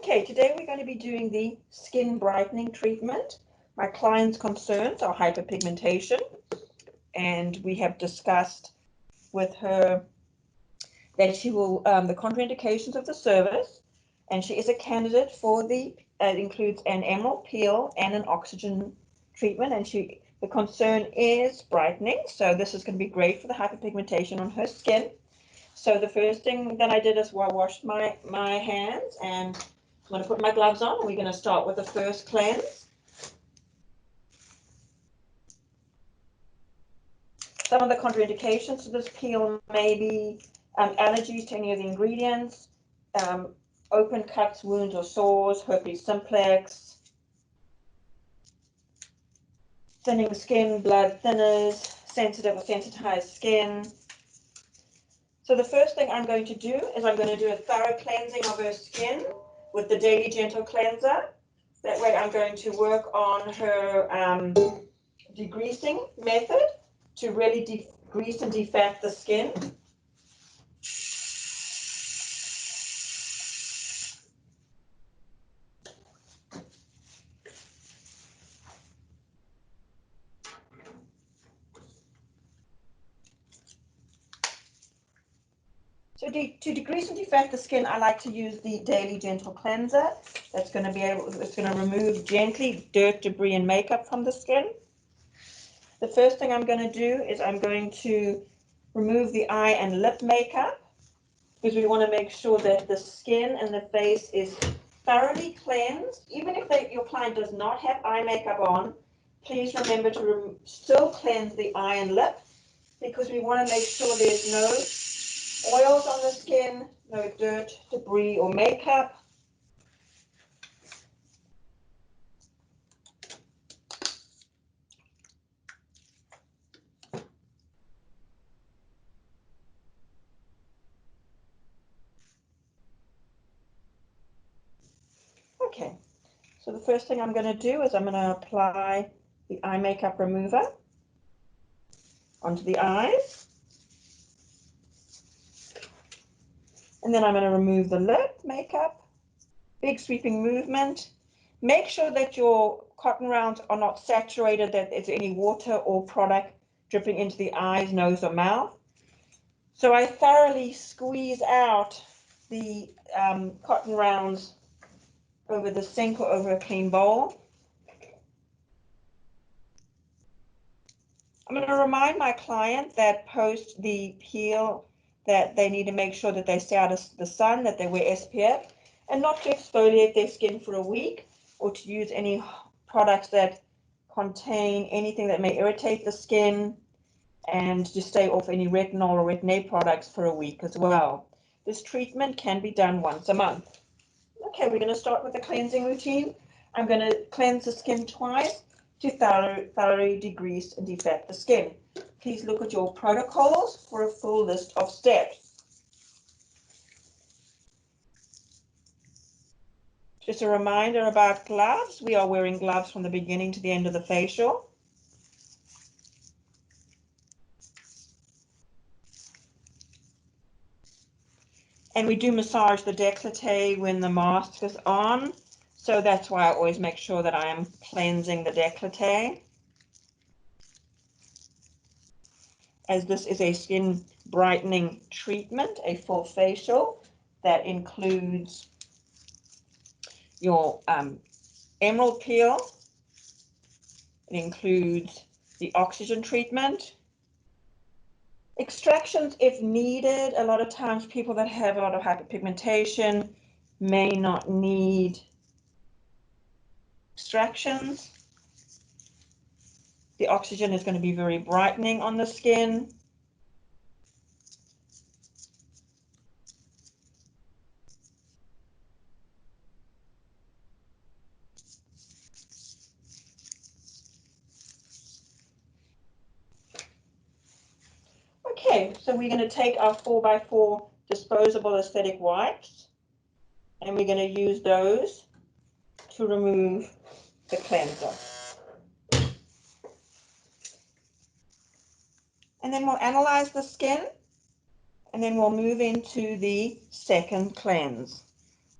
Okay, today we're going to be doing the skin brightening treatment. My client's concerns are hyperpigmentation, and we have discussed with her that she will, the contraindications of the service, and she is a candidate for the, it includes an emerald peel and an oxygen treatment, and the concern is brightening, so this is going to be great for the hyperpigmentation on her skin. So the first thing that I did is I washed my hands, and I'm going to put my gloves on, and we're going to start with the first cleanse. Some of the contraindications to this peel may be allergies to any of the ingredients, open cuts, wounds or sores, herpes simplex, thinning skin, blood thinners, sensitive or sensitized skin. So the first thing I'm going to do is I'm going to do a thorough cleansing of her skin with the Daily Gentle Cleanser. That way I'm going to work on her degreasing method to really degrease and defat the skin. So to degrease and defat the skin, I like to use the Daily Gentle Cleanser. That's going to be it's going to remove gently dirt, debris, and makeup from the skin. The first thing I'm going to do is I'm going to remove the eye and lip makeup, because we want to make sure that the skin and the face is thoroughly cleansed. Even if your client does not have eye makeup on, please remember to still cleanse the eye and lip, because we want to make sure there's no oils on the skin, no dirt, debris, or makeup. Okay, so the first thing I'm going to do is I'm going to apply the eye makeup remover onto the eyes. And then I'm going to remove the lip makeup. Big sweeping movement. Make sure that your cotton rounds are not saturated, that there's any water or product dripping into the eyes, nose, or mouth. So I thoroughly squeeze out the cotton rounds over the sink or over a clean bowl. I'm going to remind my client that post the peel that they need to make sure that they stay out of the sun, that they wear SPF, and not to exfoliate their skin for a week, or to use any products that contain anything that may irritate the skin, and to stay off any retinol or retin-A products for a week as well. This treatment can be done once a month. Okay, we're going to start with the cleansing routine. I'm going to cleanse the skin twice to thoroughly degrease and defat the skin. Please look at your protocols for a full list of steps. Just a reminder about gloves. We are wearing gloves from the beginning to the end of the facial. And we do massage the décolleté when the mask is on. So that's why I always make sure that I am cleansing the décolleté, as this is a skin brightening treatment, a full facial that includes your emerald peel. It includes the oxygen treatment, extractions if needed. A lot of times people that have a lot of hyperpigmentation may not need extractions. The oxygen is going to be very brightening on the skin. Okay, so we're going to take our 4x4 disposable aesthetic wipes, and we're going to use those to remove the cleanser. And then we'll analyze the skin, and then we'll move into the second cleanse.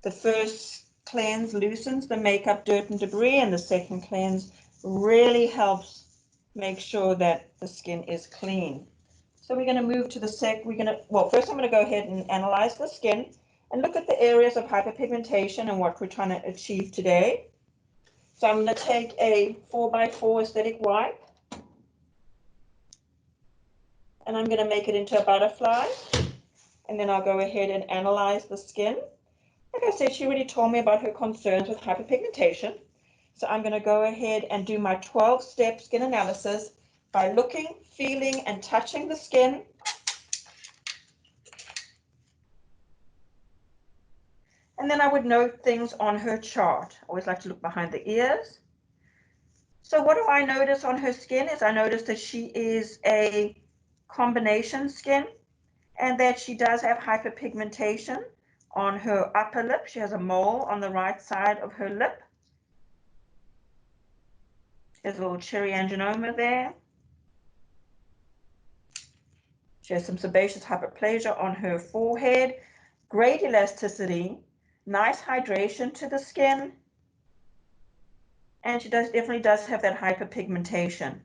The first cleanse loosens the makeup, dirt, and debris, and the second cleanse really helps make sure that the skin is clean. So we're going to move to the well, first I'm going to go ahead and analyze the skin and look at the areas of hyperpigmentation and what we're trying to achieve today. So I'm going to take a 4x4 aesthetic wipe and I'm going to make it into a butterfly, and then I'll go ahead and analyze the skin. Like I said, she already told me about her concerns with hyperpigmentation. So I'm going to go ahead and do my 12-step skin analysis by looking, feeling, and touching the skin. And then I would note things on her chart. I always like to look behind the ears. So what do I notice on her skin is I notice that she is a combination skin and that she does have hyperpigmentation on her upper lip. She has a mole on the right side of her lip. There's a little cherry angioma there. She has some sebaceous hyperplasia on her forehead, great elasticity, nice hydration to the skin, and she definitely does have that hyperpigmentation.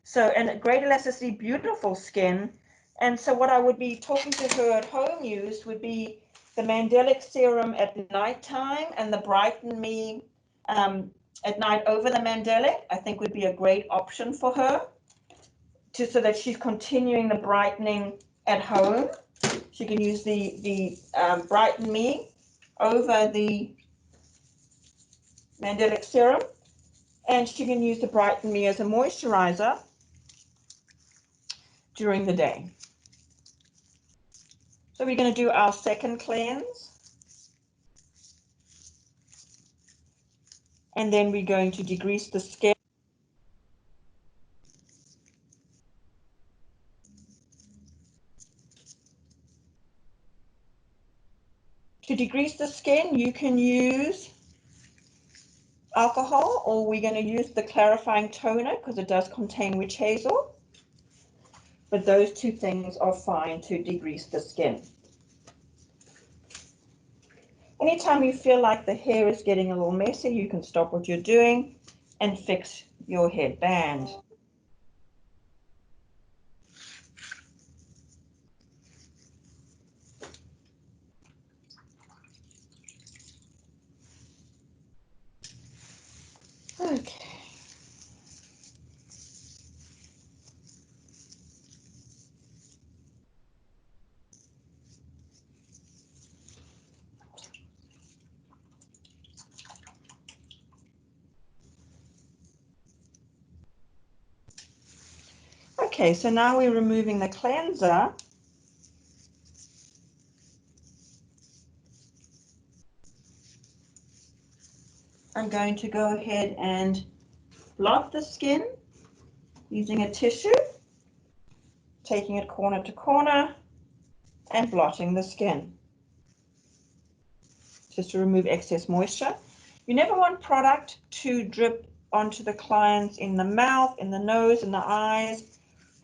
So, and great elasticity, beautiful skin. And so what I would be talking to her at home use would be the Mandelic Serum at nighttime and the Brighten Me at night over the Mandelic, I think would be a great option for her, so that she's continuing the brightening at home. She can use the Brighten Me over the Mandelic Serum, and she can use the Brighten Me as a moisturizer during the day. So we're going to do our second cleanse, and then we're going to degrease the skin. To degrease the skin, you can use alcohol, or we're going to use the clarifying toner because it does contain witch hazel. But those two things are fine to degrease the skin. Anytime you feel like the hair is getting a little messy, you can stop what you're doing and fix your headband. Okay. Okay, so now we're removing the cleanser. I'm going to go ahead and blot the skin using a tissue, taking it corner to corner and blotting the skin just to remove excess moisture. You never want product to drip onto the clients in the mouth, in the nose, in the eyes,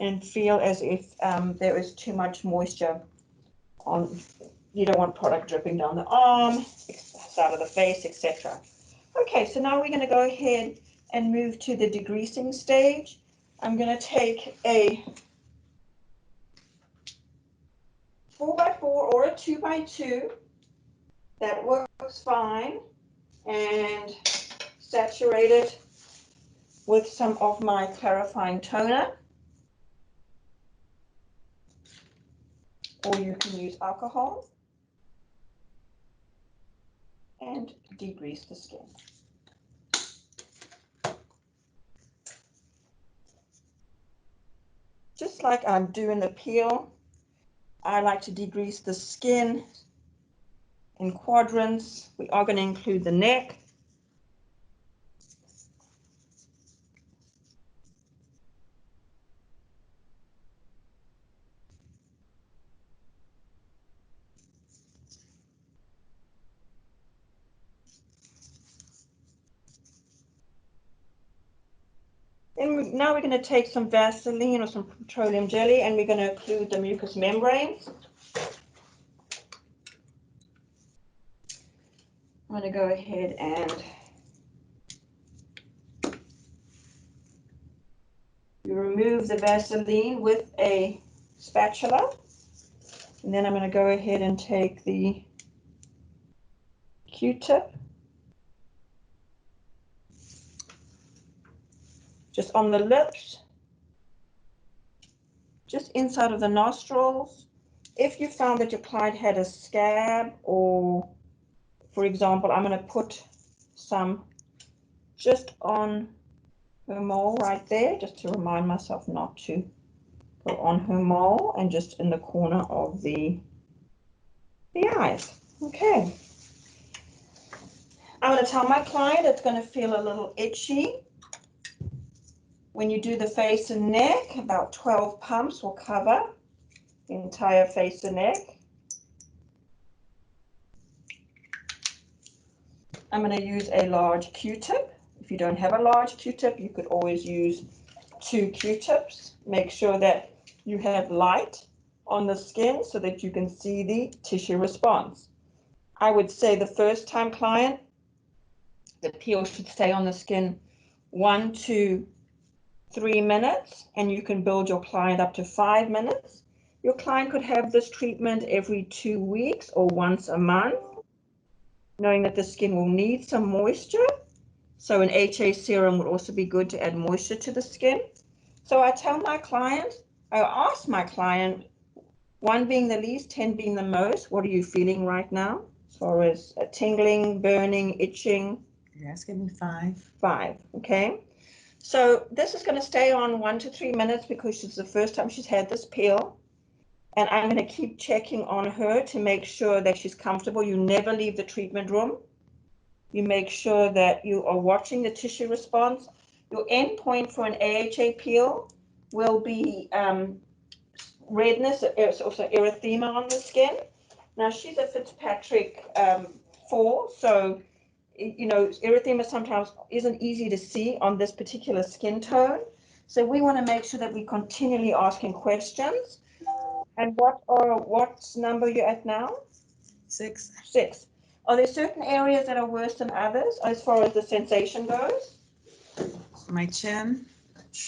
and feel as if there is too much moisture on. You don't want product dripping down the arm, side of the face, etc. Okay, so now we're going to go ahead and move to the degreasing stage. I'm going to take a 4x4 or a 2x2. That works fine, and saturate it with some of my clarifying toner, or you can use alcohol, and degrease the skin. Just like I'm doing the peel, I like to degrease the skin in quadrants. We are going to include the neck. And now we're going to take some Vaseline or some petroleum jelly, and we're going to include the mucous membranes. I'm going to go ahead and you remove the Vaseline with a spatula. And then I'm going to go ahead and take the Q-tip just on the lips, just inside of the nostrils. If you found that your client had a scab, or for example, I'm going to put some just on her mole right there, just to remind myself not to go on her mole, and just in the corner of the eyes. Okay. I'm going to tell my client it's going to feel a little itchy. When you do the face and neck, about 12 pumps will cover the entire face and neck. I'm going to use a large Q-tip. If you don't have a large Q-tip, you could always use 2 Q-tips. Make sure that you have light on the skin so that you can see the tissue response. I would say the first time client, the peel should stay on the skin 1 to 3 minutes, and you can build your client up to 5 minutes. Your client could have this treatment every 2 weeks or once a month, knowing that the skin will need some moisture. So an HA serum would also be good to add moisture to the skin. So I tell my client, I ask my client, 1 being the least, 10 being the most, what are you feeling right now? As far as tingling, burning, itching? Yes, give me 5. 5, okay. So this is going to stay on 1 to 3 minutes because it's the first time she's had this peel. And I'm going to keep checking on her to make sure that she's comfortable. You never leave the treatment room. You make sure that you are watching the tissue response. Your end point for an AHA peel will be redness, also erythema on the skin. Now she's a Fitzpatrick 4, so you know, erythema sometimes isn't easy to see on this particular skin tone. So we want to make sure that we continually asking questions. And what number you're at now? 6. 6. Are there certain areas that are worse than others as far as the sensation goes? My chin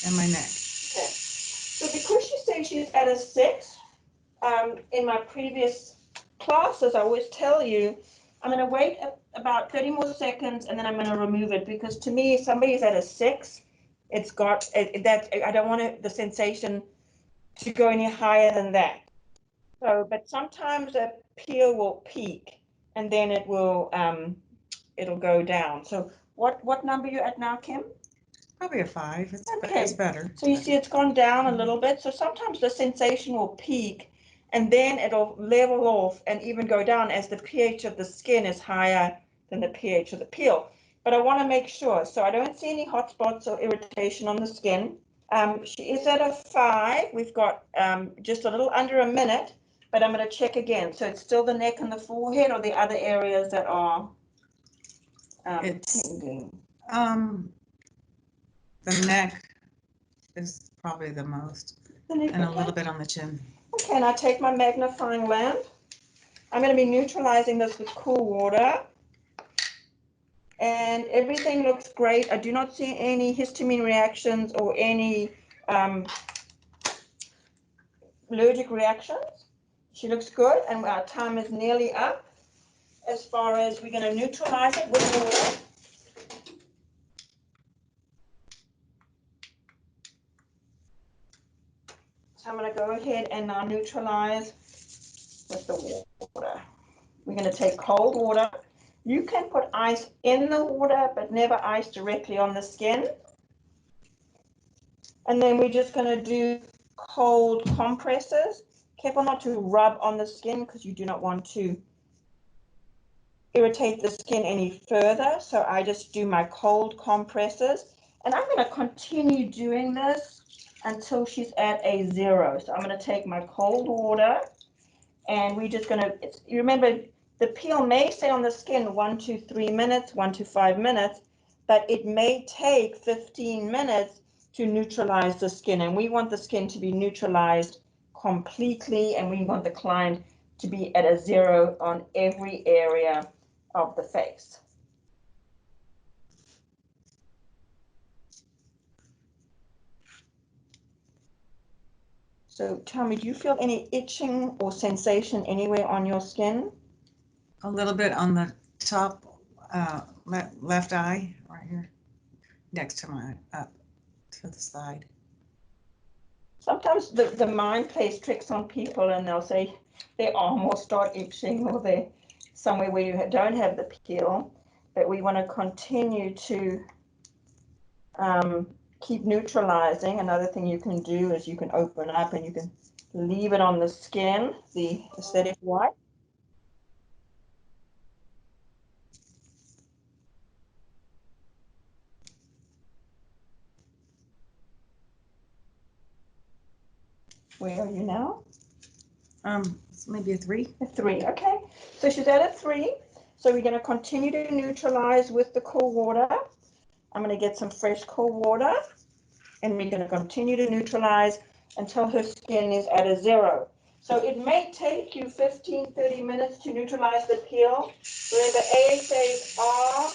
and my neck. Okay. So because she says she's at a 6, in my previous classes, I always tell you, I'm going to wait about 30 more seconds and then I'm going to remove it, because to me, if somebody's at a 6, it's got that I don't want the sensation to go any higher than that. So, but sometimes a peel will peak and then it will it'll go down. So what number are you at now, Kim? Probably a 5. Okay. It's better. So you see it's gone down a little bit. So sometimes the sensation will peak and then it'll level off and even go down as the pH of the skin is higher than the pH of the peel. But I want to make sure. So I don't see any hot spots or irritation on the skin. She is at a 5. We've got just a little under a minute, but I'm going to check again. So it's still the neck and the forehead, or the other areas that are tingling? The neck is probably the most, and a little bit on the chin. Okay, and I take my magnifying lamp. I'm going to be neutralizing this with cool water. And everything looks great. I do not see any histamine reactions or any allergic reactions. She looks good, and our time is nearly up. As far as we're going to neutralize it with water. So I'm going to go ahead and now neutralize with the water. We're going to take cold water. You can put ice in the water, but never ice directly on the skin. And then we're just going to do cold compresses. Careful not to rub on the skin because you do not want to irritate the skin any further. So I just do my cold compresses. And I'm going to continue doing this until she's at a 0. So I'm going to take my cold water and we're just going to, you remember, the peel may stay on the skin 1 to 3 minutes, 1 to 5 minutes, but it may take 15 minutes to neutralize the skin. And we want the skin to be neutralized completely, and we want the client to be at a 0 on every area of the face. So tell me, do you feel any itching or sensation anywhere on your skin? A little bit on the top left eye, right here, next to my up to the side. Sometimes the mind plays tricks on people and they'll say their arm will start itching or they're somewhere where you don't have the peel, but we want to continue to keep neutralizing. Another thing you can do is you can open up and you can leave it on the skin, the aesthetic white. Where are you now? It's maybe a 3. A 3, okay. So she's at a 3. So we're going to continue to neutralize with the cool water. I'm going to get some fresh cool water and we're going to continue to neutralize until her skin is at a 0. So it may take you 15-30 minutes to neutralize the peel. Remember, AHAs are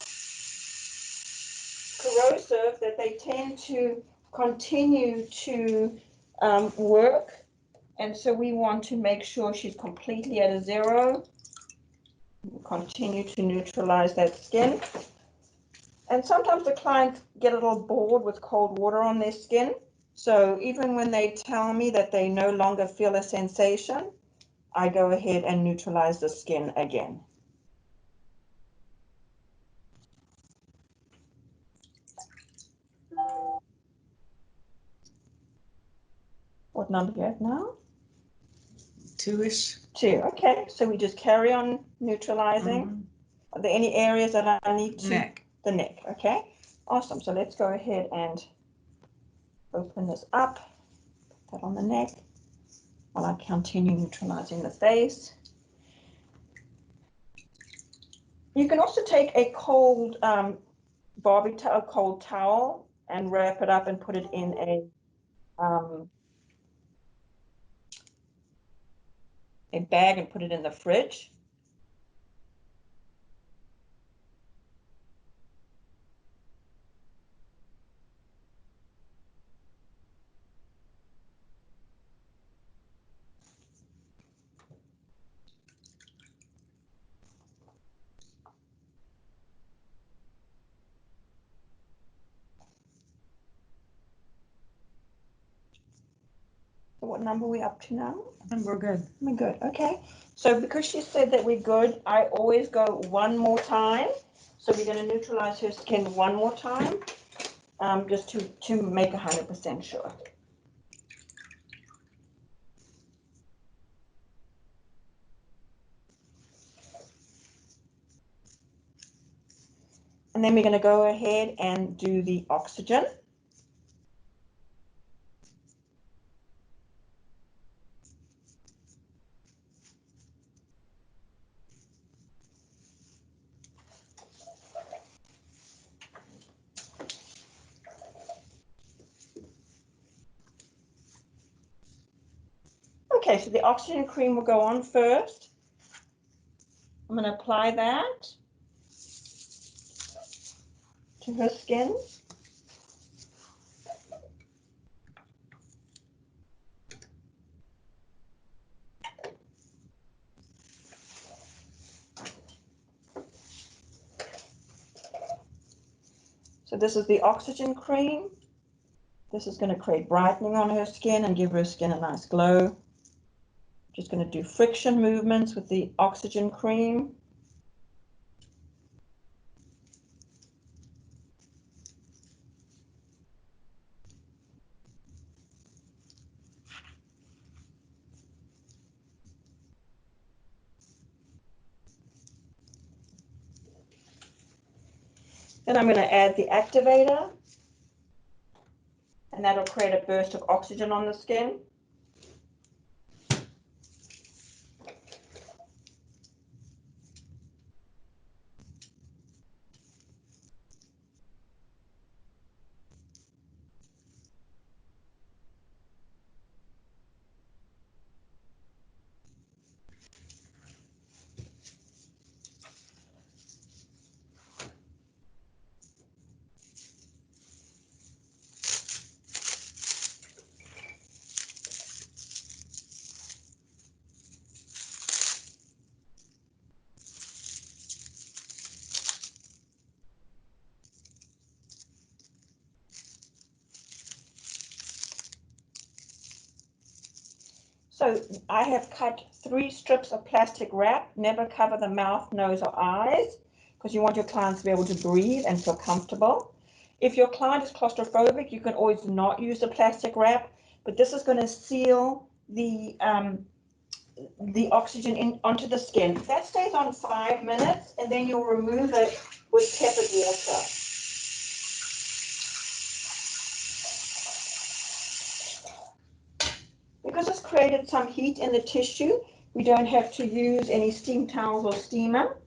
corrosive, that they tend to continue to work, and so we want to make sure she's completely at a 0. Continue to neutralize that skin. And sometimes the clients get a little bored with cold water on their skin. So even when they tell me that they no longer feel a sensation, I go ahead and neutralize the skin again. What number do you have now? 2-ish. 2. Okay, so we just carry on neutralizing. Mm-hmm. Are there any areas that I need to? Neck. The neck, okay. Awesome, so let's go ahead and open this up, put that on the neck, while I continue neutralizing the face. You can also take a cold Barbie towel, cold towel, and wrap it up and put it in a bag and put it in the fridge. So what number are we up to now? I think we're good. We're good, okay. So because she said that we're good, I always go one more time. So we're going to neutralize her skin one more time, just to make 100% sure. And then we're going to go ahead and do the oxygen. Okay, so the oxygen cream will go on first. I'm going to apply that to her skin. So this is the oxygen cream. This is going to create brightening on her skin and give her skin a nice glow. Just going to do friction movements with the oxygen cream. Then I'm going to add the activator, and that'll create a burst of oxygen on the skin. So I have cut 3 strips of plastic wrap. Never cover the mouth, nose, or eyes because you want your clients to be able to breathe and feel comfortable. If your client is claustrophobic, you can always not use the plastic wrap, but this is going to seal the oxygen onto the skin. That stays on 5 minutes, and then you'll remove it with tepid water. Because it's created some heat in the tissue, we don't have to use any steam towels or steamer.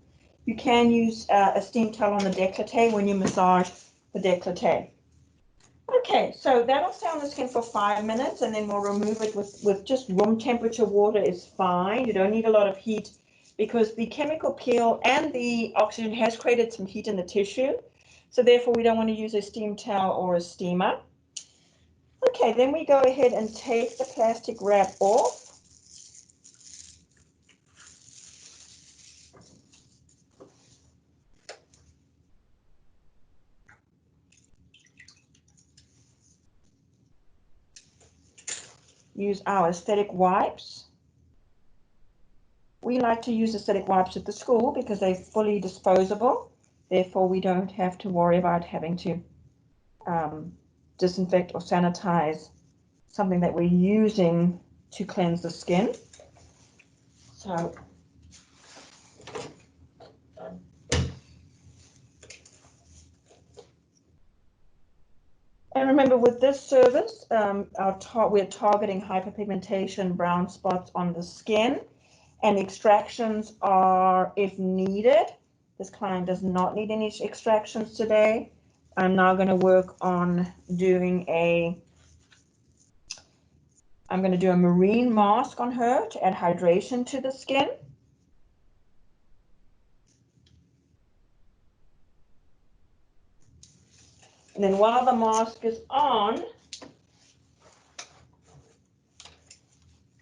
You can use a steam towel on the décolleté when you massage the décolleté. Okay, so that'll stay on the skin for 5 minutes, and then we'll remove it with just room temperature water is fine. You don't need a lot of heat because the chemical peel and the oxygen has created some heat in the tissue. So therefore, we don't want to use a steam towel or a steamer. Okay, then we go ahead and take the plastic wrap off. Use our aesthetic wipes. We like to use aesthetic wipes at the school because they're fully disposable. Therefore, we don't have to worry about having to disinfect or sanitize something that we're using to cleanse the skin. So and remember, with this service, we're targeting hyperpigmentation, brown spots on the skin, and extractions are if needed. This client does not need any extractions today. I'm now going to work on doing I'm going to do a marine mask on her to add hydration to the skin. And then while the mask is on,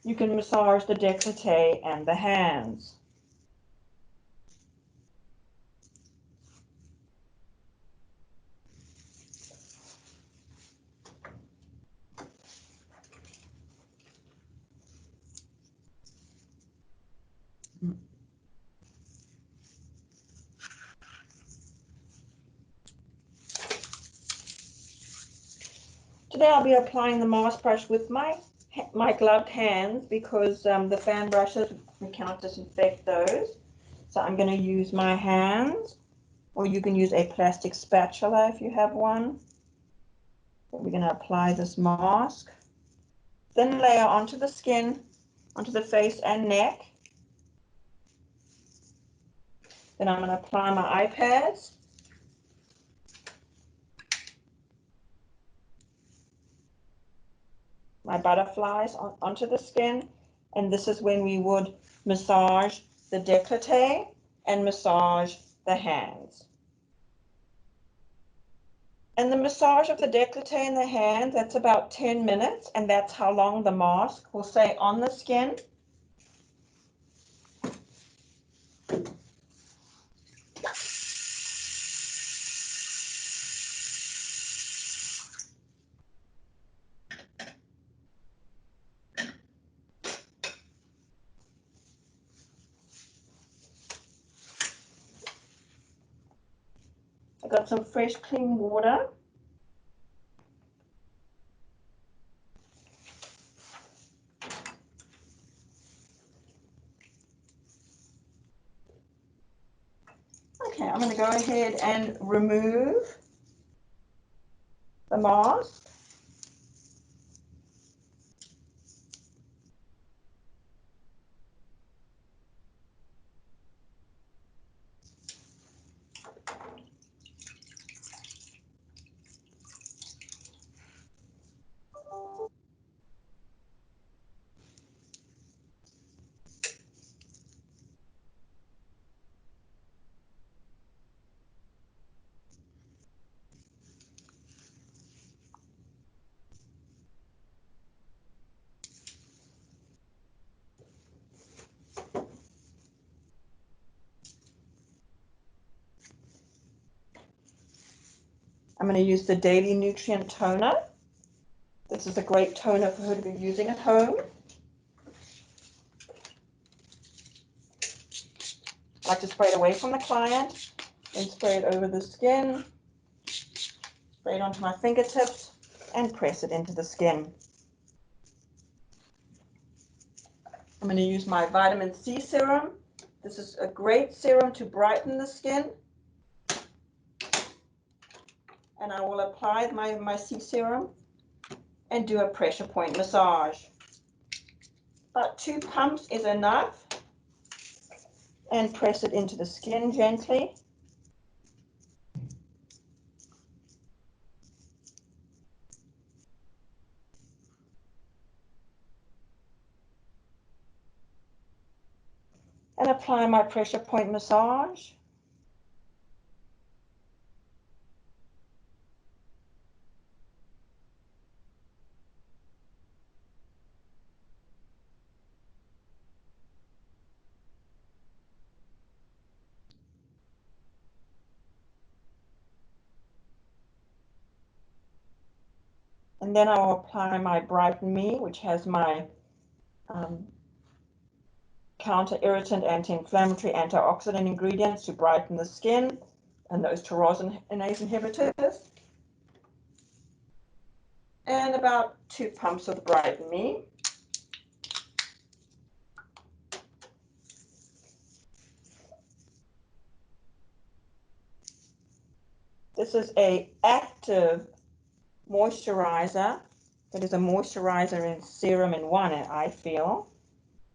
you can massage the décolleté and the hands. Today I'll be applying the mask brush with my gloved hands because the fan brushes, we cannot disinfect those. So I'm going to use my hands, or you can use a plastic spatula if you have one. But we're going to apply this mask. Thin layer onto the skin, onto the face and neck. Then I'm going to apply my eye pads. My butterflies onto the skin, and this is when we would massage the décolleté and massage the hands. And the massage of the décolleté and the hands, that's about 10 minutes, and that's how long the mask will stay on the skin. I got some fresh clean water. Okay, I'm going to go ahead and remove the mask. I'm going to use the Daily Nutrient Toner. This is a great toner for her to be using at home. I like to spray it away from the client, then spray it over the skin, spray it onto my fingertips, and press it into the skin. I'm going to use my vitamin C serum. This is a great serum to brighten the skin. And I will apply my C serum and do a pressure point massage. About 2 pumps is enough. And press it into the skin gently. And apply my pressure point massage. And then I will apply my Brighten Me, which has my counter-irritant, anti-inflammatory, antioxidant ingredients to brighten the skin, and those tyrosinase inhibitors. And about 2 pumps of the Brighten Me. This is an active moisturizer. It is a moisturizer and serum in one, I feel.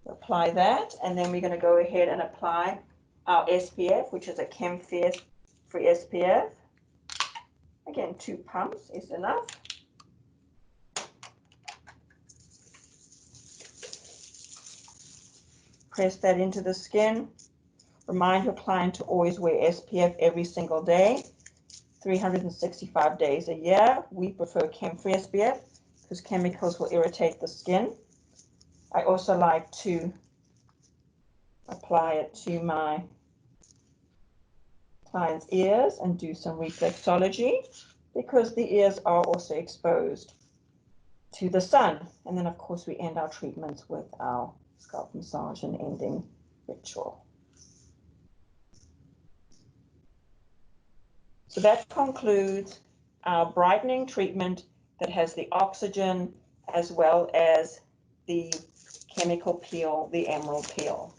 Apply that, and then we're going to go ahead and apply our SPF, which is a Chem-Free SPF. Again, 2 pumps is enough. Press that into the skin. Remind your client to always wear SPF every single day, 365 days a year. We prefer Chem-Free SPF because chemicals will irritate the skin. I also like to apply it to my client's ears and do some reflexology because the ears are also exposed to the sun. And then, of course, we end our treatments with our scalp massage and ending ritual. So that concludes our brightening treatment that has the oxygen as well as the chemical peel, the emerald peel.